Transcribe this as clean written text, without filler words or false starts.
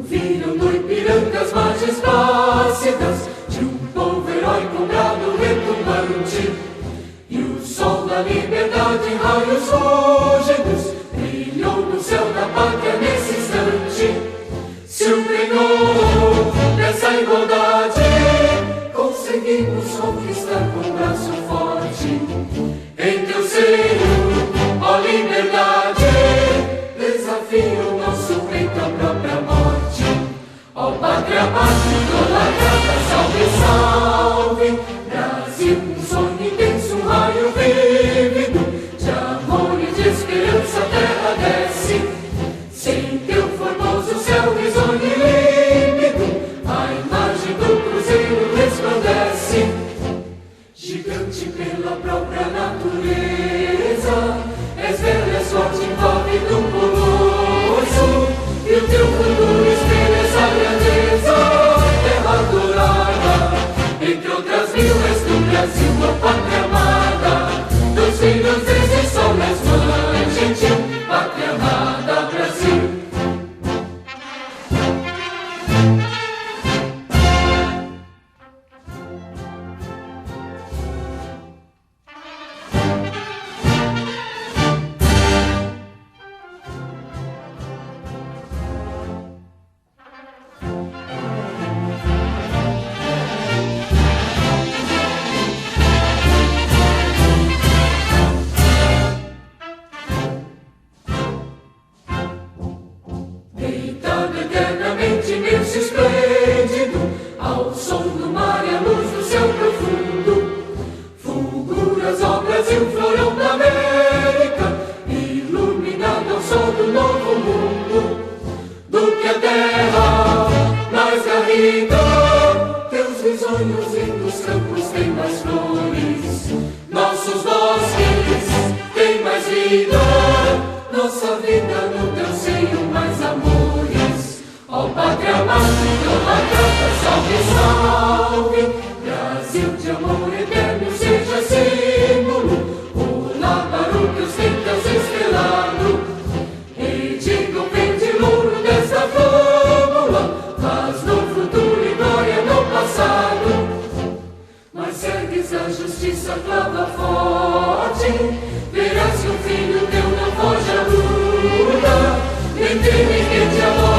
Viram no Ipiranga as margens plácidas de um povo heróico, um brado retumbante. E o sol da liberdade em raios fúlgidos brilhou no céu da pátria nesse instante. Se o Senhor dessa igualdade conseguimos conquistar com o braço forte. Em teu seio, ó liberdade, desafia o nosso peito à própria morte. Ó pátria, pátria, idolatrada, salve, salve. Brasil, um sonho intenso, um raio vívido de amor e de esperança, a terra desce. Sem teu formoso céu risonho e límpido, a imagem do cruzeiro resplandece. Gigante pela própria natureza, és velho, és forte, impávido, um colosso. E o teu futuro espelha essa grandeza, terra dourada. Entre outras mil és do Brasil, a pátria amada. Dois filhos desse sol nas mães, gentil, pátria amada, Brasil. Deitado eternamente imenso e esplêndido, ao som do mar e à luz do céu profundo, fulguras ao Brasil, florão da América, iluminado ao sol do novo mundo. Do que a terra mais garrida, teus risonhos lindos campos têm mais flores, nossos bosques têm mais vida, nossa vida no teu seio mais amores. Ó pátria amada, idolatrada, salve, salve. Brasil de amor eterno seja símbolo, olá para o que ostentas estrelado. Redigam verde louro desta fórmula, paz no futuro e glória no passado. Mas ergues a justiça, clava forte, verás que o filho teu não foge à luta. Nem treme que te amor